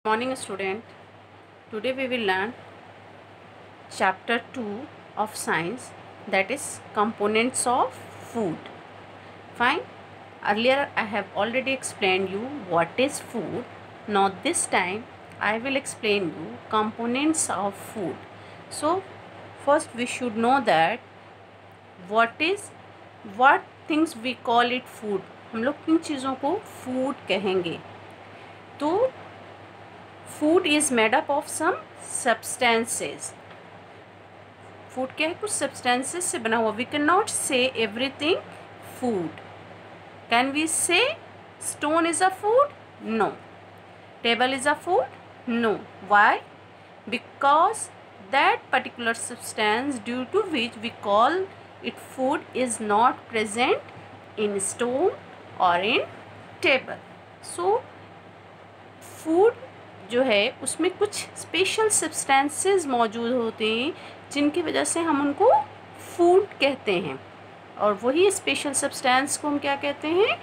Morning student, today we will learn chapter 2 of science, that is components of food. Fine. Earlier I have already explained you what is food. Now this time I will explain you components of food. So first we should know that what things we call it food. हम लोग किन चीज़ों को food कहेंगे. तो food is made up of some substances. Food क्या है? कुछ substances से बना हुआ. We cannot say everything food. Can we say stone is a food? No. Table is a food? No. Why? Because that particular substance due to which we call it food is not present in stone or in table. So food जो है उसमें कुछ special substances मौजूद होते हैं जिनकी वजह से हम उनको फूड कहते हैं, और वही स्पेशल सब्सटेंस को हम क्या कहते हैं?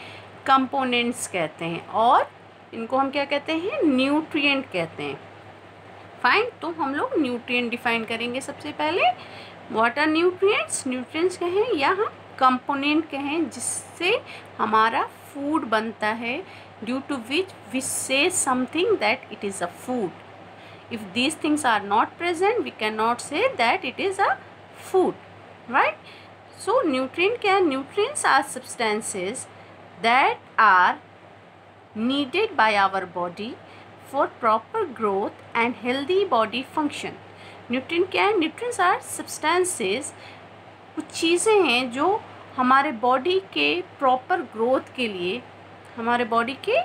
कंपोनेंट्स कहते हैं, और इनको हम क्या कहते हैं? न्यूट्रिएंट कहते हैं. फाइन. तो हम लोग न्यूट्रिएंट डिफाइन करेंगे. सबसे पहले व्हाट आर न्यूट्रिएंट्स. न्यूट्रिएंट्स कहें या हम कंपोनेंट कहें जिससे हमारा फूड बनता है, due to which we say something that it is a food. If these things are not present, we cannot say that it is a food, right? So nutrient क्या है? Nutrients are substances that are needed by our body for proper growth and healthy body function. Nutrient क्या है? Nutrients are substances, कुछ चीज़ें हैं जो हमारे body के प्रॉपर ग्रोथ के लिए, हमारे बॉडी के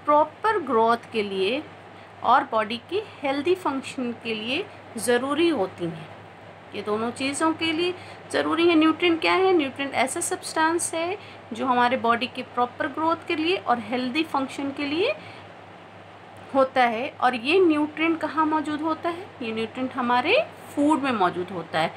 प्रॉपर ग्रोथ के लिए और बॉडी की हेल्दी फंक्शन के लिए ज़रूरी होती हैं. ये दोनों चीज़ों के लिए ज़रूरी है. न्यूट्रिएंट क्या है? न्यूट्रिएंट ऐसा सब्सटेंस है जो हमारे बॉडी के प्रॉपर ग्रोथ के लिए और हेल्दी फंक्शन के लिए होता है. और ये न्यूट्रिएंट कहाँ मौजूद होता है? ये न्यूट्रिएंट हमारे फूड में मौजूद होता है.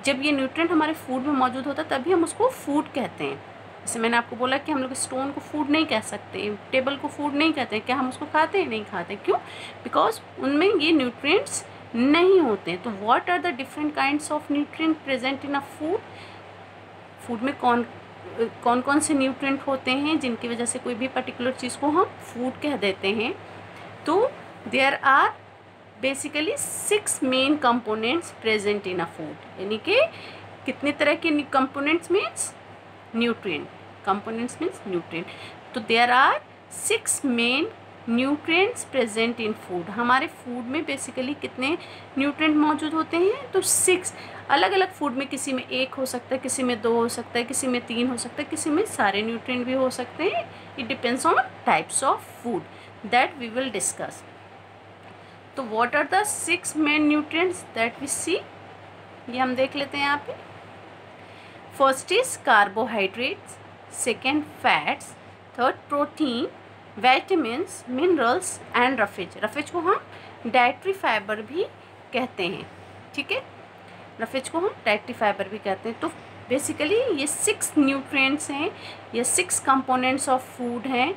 जब ये न्यूट्रिएंट हमारे फूड में मौजूद होता है तभी हम उसको फूड कहते हैं. जैसे मैंने आपको बोला कि हम लोग स्टोन को फूड नहीं कह सकते, टेबल को फूड नहीं कहते. क्या हम उसको खाते हैं? नहीं खाते. क्यों? बिकॉज उनमें ये न्यूट्रिएंट्स नहीं होते हैं. तो what are the different kinds of nutrient present in a food. Food में कौन कौन से न्यूट्रिएंट होते हैं जिनकी वजह से कोई भी पर्टिकुलर चीज़ को हम फूड कह देते हैं. तो there are basically 6 main components present in a food. यानी कि कितने तरह के components means nutrient. Components means nutrient. तो there are 6 main nutrients present in food. हमारे फूड में बेसिकली कितने न्यूट्रिएंट मौजूद होते हैं? तो 6. अलग अलग फूड में किसी में 1 हो सकता है, किसी में 2 हो सकता है, किसी में 3 हो सकता है, किसी में सारे न्यूट्रिएंट भी हो सकते हैं. It depends on types of food that we will discuss. तो what are the 6 main nutrients that we see, ये हम देख लेते हैं यहाँ पे. First is carbohydrates, second fats, third protein, vitamins, minerals and roughage. Roughage को हम डाइटरी फाइबर भी कहते हैं. ठीक है, रफेज को हम डाइटरी फाइबर भी कहते हैं. तो बेसिकली ये 6 न्यूट्रिएंट्स हैं, ये 6 कंपोनेंट्स ऑफ फूड हैं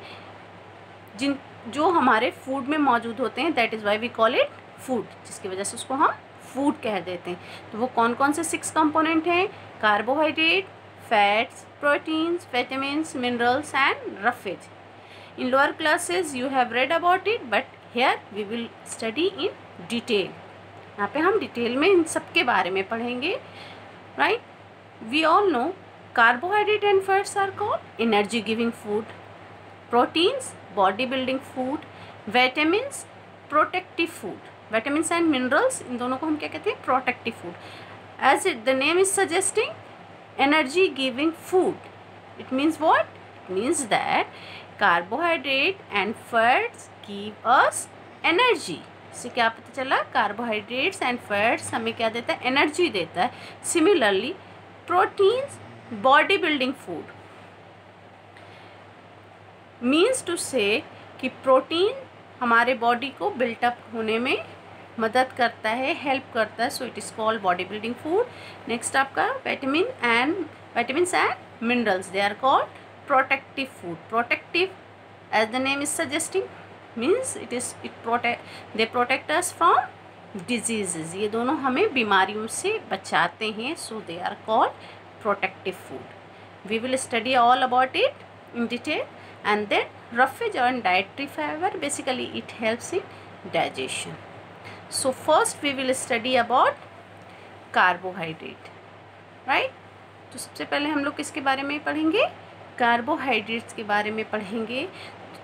जो हमारे फूड में मौजूद होते हैं. That is why we call it food, जिसकी वजह से उसको हम फूड कह देते हैं. तो वो कौन कौन से 6 कंपोनेंट हैं? Carbohydrate, fats, proteins, vitamins, minerals and roughage. In lower classes you have read about it, but here we will study in detail. यहाँ पे हम डिटेल में इन सब के बारे में पढ़ेंगे. Right. We all know carbohydrate and fats are called energy giving food, proteins body building food, vitamins protective food. Vitamins and minerals, इन दोनों को हम क्या कहते हैं? Protective food. As it the name is suggesting, energy giving food. It means what? It means that carbohydrate and fats give us energy. इससे क्या पता चला? कार्बोहाइड्रेट्स एंड फैट्स हमें क्या देता है? एनर्जी देता है. Similarly proteins body building food. Means to say कि प्रोटीन हमारे बॉडी को बिल्टअप होने में मदद करता है, हेल्प करता है. So it is called body building food. Next आपका vitamins and minerals, they are called protective food. Protective, as the name is suggesting, means they protect us from diseases, ये दोनों हमें बीमारियों से बचाते हैं, so they are called protective food. We will study all about it in detail. And then roughage and dietary fiber, basically it helps in digestion. So first we will study about carbohydrate, right? तो सबसे पहले हम लोग किसके बारे में पढ़ेंगे? Carbohydrates के बारे में पढ़ेंगे.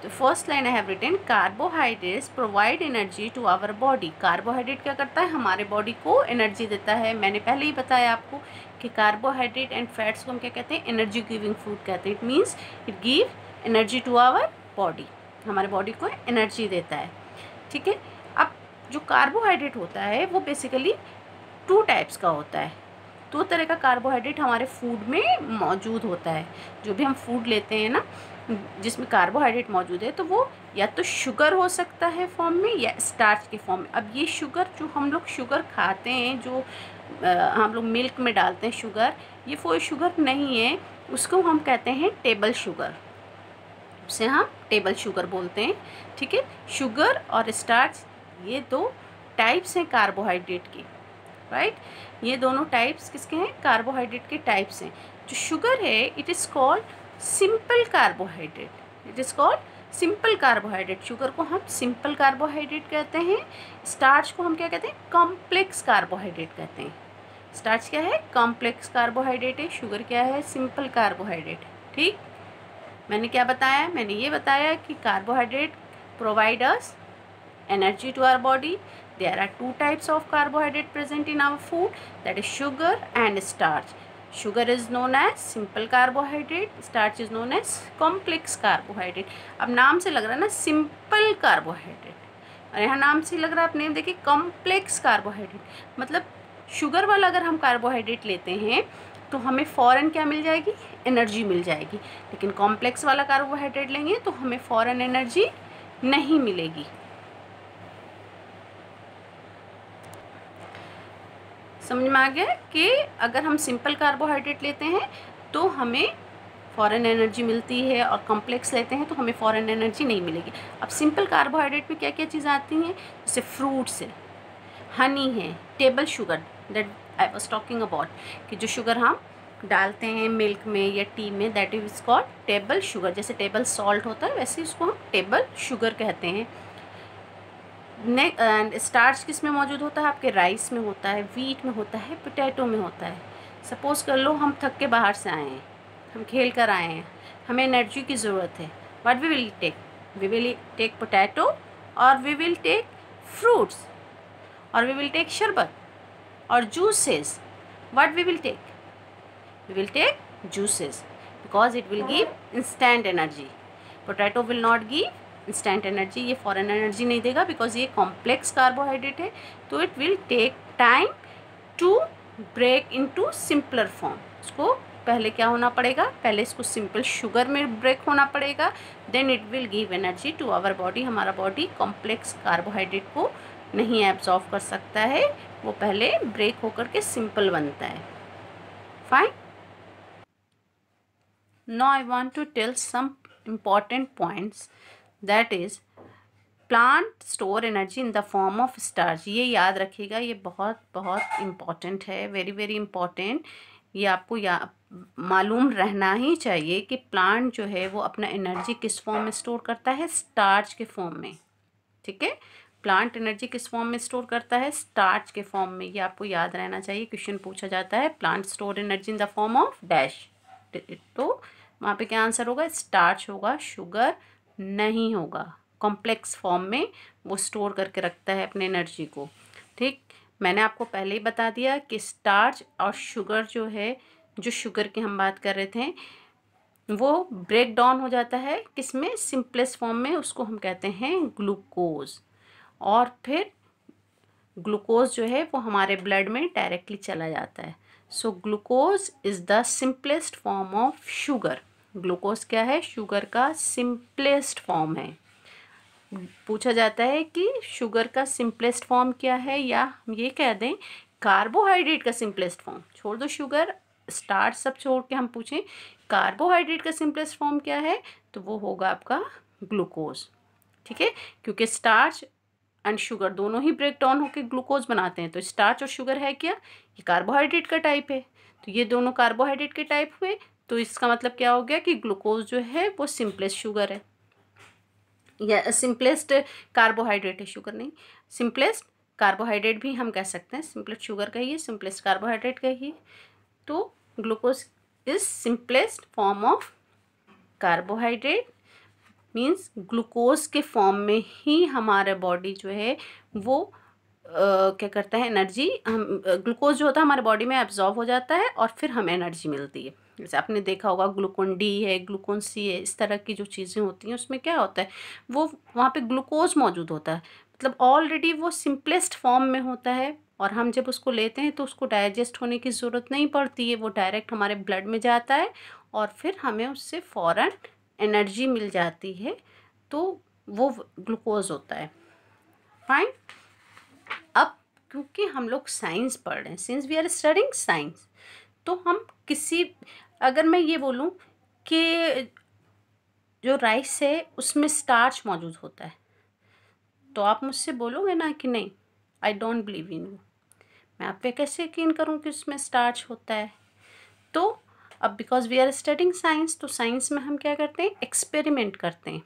तो first line I have written, carbohydrates provide energy to our body. Carbohydrate क्या करता है? हमारे बॉडी को एनर्जी देता है. मैंने पहले ही बताया आपको कि कार्बोहाइड्रेट एंड फैट्स को हम क्या कहते हैं? एनर्जी गिविंग फूड कहते हैं. It means it give energy to our body, हमारे बॉडी को एनर्जी देता है. ठीक है. अब जो कार्बोहाइड्रेट होता है वो बेसिकली 2 टाइप्स का होता है. 2 तरह का कार्बोहाइड्रेट हमारे फूड में मौजूद होता है. जो भी हम फूड लेते हैं ना जिसमें कार्बोहाइड्रेट मौजूद है, तो वो या तो शुगर हो सकता है फॉर्म में या स्टार्च के फॉर्म में. अब ये शुगर जो हम लोग शुगर खाते हैं, जो हम लोग मिल्क में डालते हैं शुगर, ये वो शुगर नहीं है, उसको हम कहते हैं टेबल शुगर. उसे हम टेबल शुगर बोलते हैं. ठीक है. शुगर और स्टार्च ये 2 टाइप्स हैं कार्बोहाइड्रेट की, राइट. ये दोनों टाइप्स किसके हैं? कार्बोहाइड्रेट के टाइप्स हैं. जो शुगर है it is called simple carbohydrate. It is called simple carbohydrate. Sugar को हम सिंपल कार्बोहाइड्रेट कहते हैं. स्टार्च को हम क्या कहते हैं? कॉम्प्लेक्स कार्बोहाइड्रेट कहते हैं. स्टार्च क्या है? कॉम्प्लेक्स कार्बोहाइड्रेट है. शुगर क्या है? Simple carbohydrate. ठीक. मैंने क्या बताया? मैंने ये बताया कि carbohydrate provide us energy to our body. There are 2 types of carbohydrate present in our food, that is sugar and starch. Sugar is known as simple carbohydrate, starch is known as complex carbohydrate. अब नाम से लग रहा है ना simple carbohydrate, और यहाँ नाम से लग रहा है, आप नेम देखिए कॉम्प्लेक्स कार्बोहाइड्रेट. मतलब शुगर वाला अगर हम कार्बोहाइड्रेट लेते हैं तो हमें फ़ौरन क्या मिल जाएगी? एनर्जी मिल जाएगी. लेकिन कॉम्प्लेक्स वाला कार्बोहाइड्रेट लेंगे तो हमें फ़ौरन एनर्जी नहीं मिलेगी. समझ में आ गया कि अगर हम सिंपल कार्बोहाइड्रेट लेते हैं तो हमें फ़ौरन एनर्जी मिलती है, और कॉम्प्लेक्स लेते हैं तो हमें फ़ौरन एनर्जी नहीं मिलेगी. अब सिंपल कार्बोहाइड्रेट में क्या क्या चीज़ें आती हैं? जैसे फ्रूट्स है, हनी है, table sugar, that I was talking about, कि जो शुगर हम डालते हैं मिल्क में या टी में, that is called table sugar. जैसे टेबल सॉल्ट होता है वैसे उसको हम टेबल शुगर कहते हैं. एंड स्टार्च किस में मौजूद होता है? आपके राइस में होता है, वीट में होता है, पोटैटो में होता है. सपोज़ कर लो हम थक के बाहर से आए हैं, हम खेल कर आए हैं, हमें एनर्जी की ज़रूरत है. What we will take? We will take potato, और वी विल टेक फ्रूट्स, और वी विल टेक शरबत और juices. What we will take? We will take juices because it will give instant energy. Potato will not give instant energy, ये फॉरेन energy नहीं देगा because ये complex carbohydrate है. तो it will take time to break into simpler form. उसको पहले क्या होना पड़ेगा? पहले इसको सिंपल शुगर में ब्रेक होना पड़ेगा, then it will give energy to our body. हमारा बॉडी कॉम्प्लेक्स कार्बोहाइड्रेट को नहीं एब्जॉर्व कर सकता है, वो पहले ब्रेक होकर के सिंपल बनता है. Fine. Now I want to tell some important points, that is plant store energy in the form of starch. ये याद रखिएगा, ये बहुत बहुत इम्पॉर्टेंट है, वेरी वेरी इम्पॉर्टेंट. ये आपको मालूम रहना ही चाहिए कि प्लांट जो है वो अपना एनर्जी किस फॉर्म में स्टोर करता है? स्टार्च के फॉर्म में. ठीक है. प्लांट एनर्जी किस फॉर्म में स्टोर करता है? स्टार्च के फॉर्म में. ये आपको याद रहना चाहिए. क्वेश्चन पूछा जाता है plant store energy in the form of dash, तो वहाँ पे क्या आंसर होगा? स्टार्च होगा, शुगर नहीं होगा. कॉम्प्लेक्स फॉर्म में वो स्टोर करके रखता है अपने एनर्जी को. ठीक. मैंने आपको पहले ही बता दिया कि स्टार्च और शुगर जो है, जो शुगर की हम बात कर रहे थे, वो ब्रेक डाउन हो जाता है किस में? सिंपलेस्ट फॉर्म में. उसको हम कहते हैं ग्लूकोज. और फिर ग्लूकोज जो है वो हमारे ब्लड में डायरेक्टली चला जाता है. So glucose is the simplest form of sugar. Glucose क्या है? शुगर का सिंपलेस्ट फॉर्म है. पूछा जाता है कि शुगर का सिंपलेस्ट फॉर्म क्या है, या हम ये कह दें कार्बोहाइड्रेट का सिंपलेस्ट फॉर्म. छोड़ दो शुगर, स्टार्च सब छोड़ के हम पूछें कार्बोहाइड्रेट का सिंपलेस्ट फॉर्म क्या है, तो वो होगा आपका ग्लूकोज. ठीक है, क्योंकि स्टार्च एंड शुगर दोनों ही ब्रेक डाउन होकर ग्लूकोज बनाते हैं। तो स्टार्च और शुगर है क्या, ये कार्बोहाइड्रेट का टाइप है। तो ये दोनों कार्बोहाइड्रेट के टाइप हुए, तो इसका मतलब क्या हो गया कि ग्लूकोज जो है वो सिंपलेस्ट शुगर है, या सिंपलेस्ट कार्बोहाइड्रेट है, शुगर नहीं, सिंपलेस्ट कार्बोहाइड्रेट भी हम कह सकते हैं। सिंपलेस्ट शुगर कहिए, सिंपलेस्ट कार्बोहाइड्रेट कहिए। तो glucose is simplest form of carbohydrate, means glucose के फॉर्म में ही हमारा बॉडी जो है वो क्या करता है, एनर्जी, हम ग्लूकोज जो होता है हमारे बॉडी में एब्जॉर्ब हो जाता है और फिर हमें एनर्जी मिलती है। जैसे आपने देखा होगा ग्लूकोन डी है, ग्लूकोन सी है, इस तरह की जो चीज़ें होती हैं उसमें क्या होता है, वो वहाँ पे ग्लूकोज मौजूद होता है, मतलब ऑलरेडी वो सिंपलेस्ट फॉर्म में होता है, और हम जब उसको लेते हैं तो उसको डाइजेस्ट होने की ज़रूरत नहीं पड़ती है, वो डायरेक्ट हमारे ब्लड में जाता है और फिर हमें उससे फ़ौरन एनर्जी मिल जाती है, तो वो ग्लूकोज होता है। फाइन। अब क्योंकि हम लोग साइंस पढ़ रहे हैं, since we are studying science, तो हम किसी, अगर मैं ये बोलूँ कि जो राइस है उसमें स्टार्च मौजूद होता है, तो आप मुझसे बोलोगे ना कि नहीं, I don't believe in you, मैं आप पे कैसे यकीन करूँ कि उसमें स्टार्च होता है। तो अब because we are studying science, तो साइंस में हम क्या करते हैं, एक्सपेरिमेंट करते हैं,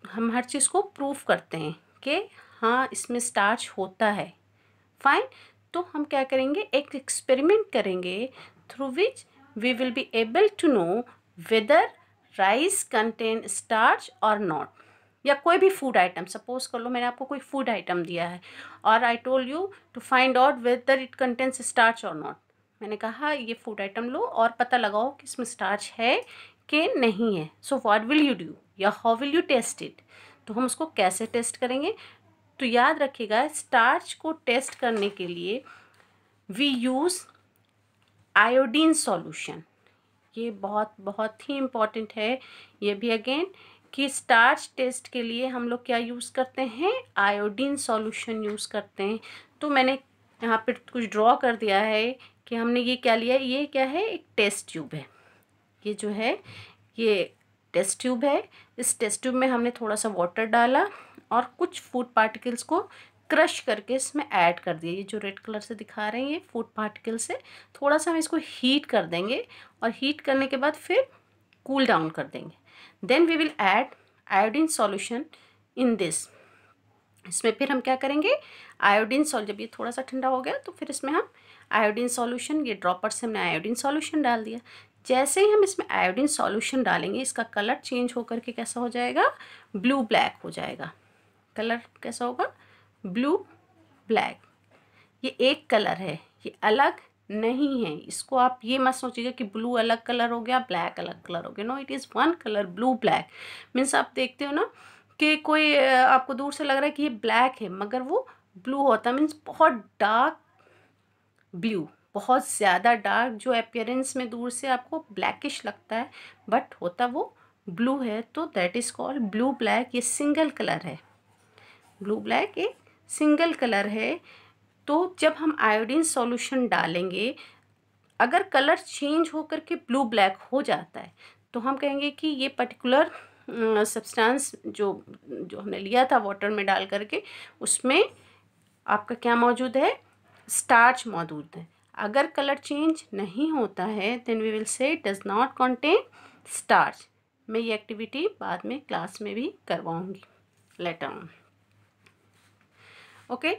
हम हर चीज़ को प्रूव करते हैं कि हाँ इसमें स्टार्च होता है। फाइन। तो हम क्या करेंगे, एक एक्सपेरिमेंट करेंगे through which we will be able to know whether rice contain starch और नॉट, या कोई भी फूड आइटम, सपोज कर लो मैंने आपको कोई फूड आइटम दिया है और I told you to find out whether it contains starch और नॉट। मैंने कहा ये फूड आइटम लो और पता लगाओ कि इसमें स्टार्च है कि नहीं है। So what will you do, या how will you test it, तो हम उसको कैसे टेस्ट करेंगे। तो याद रखिएगा, स्टार्च को टेस्ट करने के लिए वी यूज़ आयोडीन सॉल्यूशन। ये बहुत बहुत ही इम्पॉर्टेंट है ये भी अगेन, कि स्टार्च टेस्ट के लिए हम लोग क्या यूज़ करते हैं, आयोडीन सॉल्यूशन यूज़ करते हैं। तो मैंने यहाँ पे कुछ ड्रॉ कर दिया है कि हमने ये क्या लिया है, ये क्या है, एक टेस्ट ट्यूब है, ये जो है ये टेस्ट ट्यूब है। इस टेस्ट ट्यूब में हमने थोड़ा सा वाटर डाला और कुछ फूड पार्टिकल्स को क्रश करके इसमें ऐड कर दिया। ये जो रेड कलर से दिखा रहे हैं ये फूड पार्टिकल से, थोड़ा सा हम इसको हीट कर देंगे और हीट करने के बाद फिर कूल डाउन कर देंगे। Then we will add iodine solution in this. इसमें फिर हम क्या करेंगे, आयोडीन जब ये थोड़ा सा ठंडा हो गया तो फिर इसमें हम आयोडीन सॉल्यूशन, ये ड्रॉपर से हमने आयोडीन सॉल्यूशन डाल दिया। जैसे ही हम इसमें आयोडीन सॉल्यूशन डालेंगे इसका कलर चेंज होकर के कैसा हो जाएगा, ब्लू ब्लैक हो जाएगा। कलर कैसा होगा, ब्लू ब्लैक। ये एक कलर है, ये अलग नहीं है। इसको आप ये मत सोचिएगा कि ब्लू अलग कलर हो गया, ब्लैक अलग कलर हो गया। No, it is one colour, blue black. Means आप देखते हो ना कि कोई आपको दूर से लग रहा है कि ये ब्लैक है मगर वो ब्लू होता है, मीन्स बहुत डार्क ब्लू, बहुत ज़्यादा डार्क, जो अपीयरेंस में दूर से आपको ब्लैकिश लगता है बट होता वो ब्लू है। तो that is called blue black. ये सिंगल कलर है, ब्लू ब्लैक एक सिंगल कलर है। तो जब हम आयोडीन सॉल्यूशन डालेंगे, अगर कलर चेंज होकर के ब्लू ब्लैक हो जाता है तो हम कहेंगे कि ये पर्टिकुलर सब्सटेंस जो जो हमने लिया था वाटर में डाल करके, उसमें आपका क्या मौजूद है, स्टार्च मौजूद है। अगर कलर चेंज नहीं होता है then we will say does not contain starch. मैं ये एक्टिविटी बाद में क्लास में भी करवाऊंगी लेटर ऑन। ओके,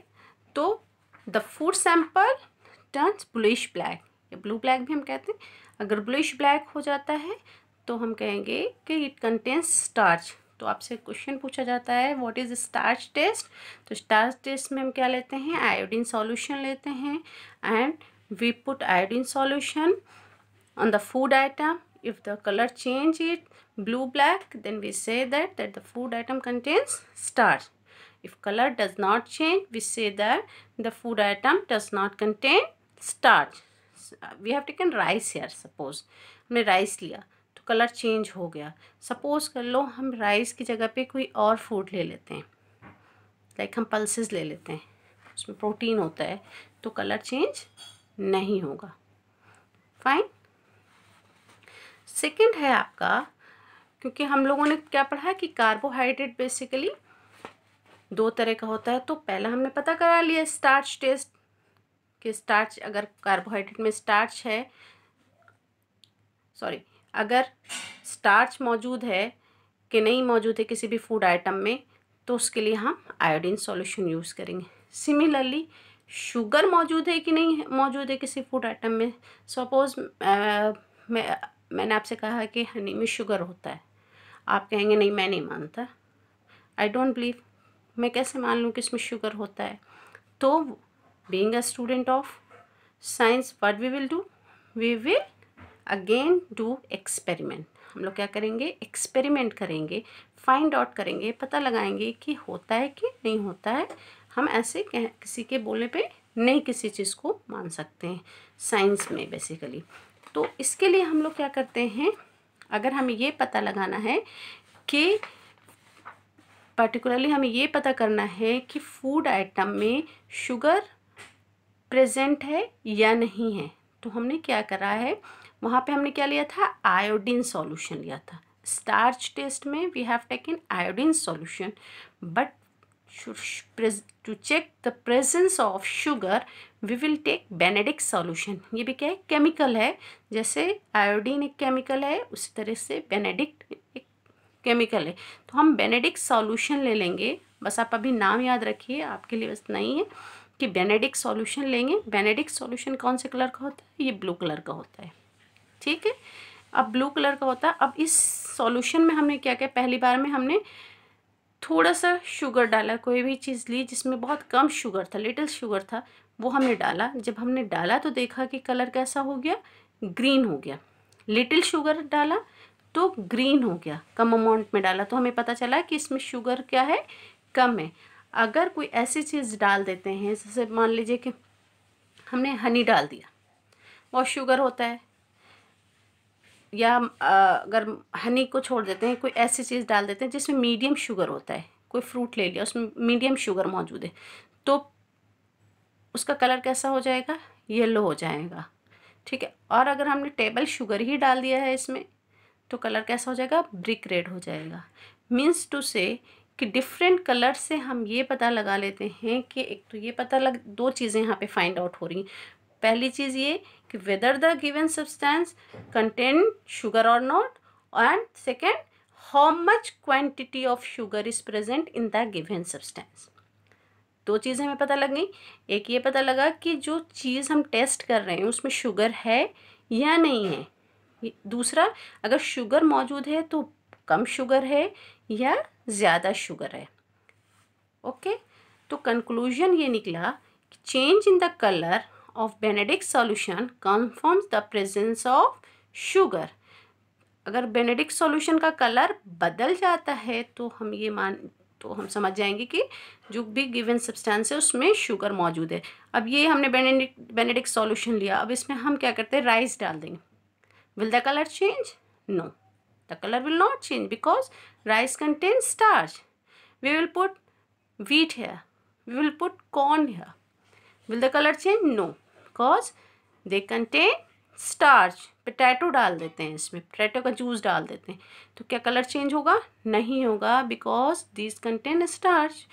तो the food sample turns bluish black, या ब्लू ब्लैक भी हम कहते हैं। अगर ब्लूइश ब्लैक हो जाता है तो हम कहेंगे कि इट कंटेन्स स्टार्च। तो आपसे क्वेश्चन पूछा जाता है व्हाट इज़ स्टार्च टेस्ट। तो स्टार्च टेस्ट में हम क्या लेते हैं, आयोडीन सॉल्यूशन लेते हैं and we put iodine solution on the food item. If the color change it blue black, then we say that the food item contains starch. If color does not change, we say that the food item does not contain starch. We have taken rice here. Suppose हमने rice लिया तो colour change हो गया। Suppose कर लो हम rice की जगह पे कोई और फूड ले लेते हैं, लाइक हम पल्सेस ले लेते हैं, उसमें प्रोटीन होता है, तो कलर चेंज नहीं होगा। फाइन। सेकंड है आपका क्योंकि हम लोगों ने क्या पढ़ा है कि कार्बोहाइड्रेट बेसिकली दो तरह का होता है। तो पहला हमने पता करा लिया स्टार्च टेस्ट कि स्टार्च, अगर कार्बोहाइड्रेट में स्टार्च है, सॉरी, अगर स्टार्च मौजूद है कि नहीं मौजूद है किसी भी फूड आइटम में, तो उसके लिए हम आयोडीन सॉल्यूशन यूज़ करेंगे। सिमिलरली शुगर मौजूद है कि नहीं मौजूद है किसी फूड आइटम में, सपोज मैंने आपसे कहा कि हनी में शुगर होता है, आप कहेंगे नहीं मैं नहीं मानता, आई डोंट बिलीव, मैं कैसे मान लूँ कि इसमें शुगर होता है। तो being a student of science what we will do, we will again do experiment. हम लोग क्या करेंगे, एक्सपेरिमेंट करेंगे, फाइंड आउट करेंगे, पता लगाएंगे कि होता है कि नहीं होता है। हम ऐसे किसी के बोलने पे नहीं किसी चीज़ को मान सकते हैं साइंस में बेसिकली। तो इसके लिए हम लोग क्या करते हैं, अगर हमें ये पता लगाना है कि पर्टिकुलरली हमें ये पता करना है कि फूड आइटम में शुगर प्रेजेंट है या नहीं है, तो हमने क्या करा है, वहाँ पे हमने क्या लिया था, आयोडीन सॉल्यूशन लिया था। स्टार्च टेस्ट में we have taken iodine solution, but to check the presence of sugar we will take Benedict solution. ये भी क्या है, केमिकल है, जैसे आयोडीन एक केमिकल है उसी तरह से बेनेडिक्ट एक केमिकल है। तो हम बेनेडिक्ट सॉल्यूशन ले लेंगे, बस आप अभी नाम याद रखिए, आपके लिए बस नहीं है कि बेनेडिक्ट सॉल्यूशन लेंगे। बेनेडिक्ट सॉल्यूशन कौन से कलर का होता है, ये ब्लू कलर का होता है, ठीक है। अब ब्लू कलर का होता है। अब इस सॉल्यूशन में हमने क्या किया, पहली बार में हमने थोड़ा सा शुगर डाला, कोई भी चीज़ ली जिसमें बहुत कम शुगर था, लिटिल शुगर था, वो हमने डाला। जब हमने डाला तो देखा कि कलर कैसा हो गया, ग्रीन हो गया। लिटिल शुगर डाला तो ग्रीन हो गया, कम अमाउंट में डाला तो हमें पता चला कि इसमें शुगर क्या है, कम है। अगर कोई ऐसी चीज़ डाल देते हैं, जैसे मान लीजिए कि हमने हनी डाल दिया, बहुत शुगर होता है, या अगर हनी को छोड़ देते हैं, कोई ऐसी चीज़ डाल देते हैं जिसमें मीडियम शुगर होता है, कोई फ्रूट ले लिया उसमें मीडियम शुगर मौजूद है, तो उसका कलर कैसा हो जाएगा, येलो हो जाएगा, ठीक है। और अगर हमने टेबल शुगर ही डाल दिया है इसमें, तो कलर कैसा हो जाएगा, ब्रिक रेड हो जाएगा। मीन्स टू से कि डिफरेंट कलर से हम ये पता लगा लेते हैं कि एक तो ये पता लग, दो चीज़ें यहाँ पे फाइंड आउट हो रही हैं। पहली चीज़ ये कि whether the given substance contain sugar और not, and second how much quantity of sugar is present in the given substance. दो चीज़ें हमें पता लग गई। एक ये पता लगा कि जो चीज़ हम टेस्ट कर रहे हैं उसमें शुगर है या नहीं है, दूसरा अगर शुगर मौजूद है तो कम शुगर है या ज़्यादा शुगर है। ओके, तो कंक्लूजन ये निकला कि change in the colour of Benedict solution confirms the presence of sugar. अगर बेनेडिक्ट सॉल्यूशन का कलर बदल जाता है तो हम समझ जाएंगे कि जो भी गिवन सब्सटेंस है उसमें शुगर मौजूद है। अब ये हमने बेनेडिक्ट सॉल्यूशन लिया, अब इसमें हम क्या करते हैं, राइस डाल देंगे। Will the color change? No, the color will not change because rice contains starch. We will put wheat here. We will put corn here. Will the color change? No, because they contain starch. Potato डाल देते हैं इसमें, potato का juice डाल देते हैं, तो क्या कलर चेंज होगा, नहीं होगा, बिकॉज दिस कंटेन स्टार्च।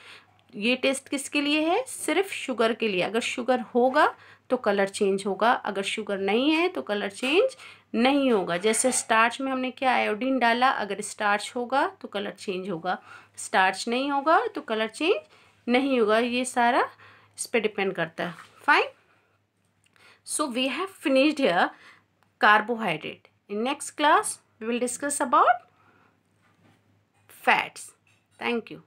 ये टेस्ट किसके लिए है, सिर्फ शुगर के लिए। अगर शुगर होगा तो कलर चेंज होगा, अगर शुगर नहीं है तो कलर चेंज नहीं होगा। जैसे स्टार्च में हमने क्या, आयोडीन डाला, अगर स्टार्च होगा तो कलर चेंज होगा, स्टार्च नहीं होगा तो कलर चेंज नहीं होगा। ये सारा इस पर डिपेंड करता है। Fine, so we have finished here carbohydrate. In next class we will discuss about fats. Thank you.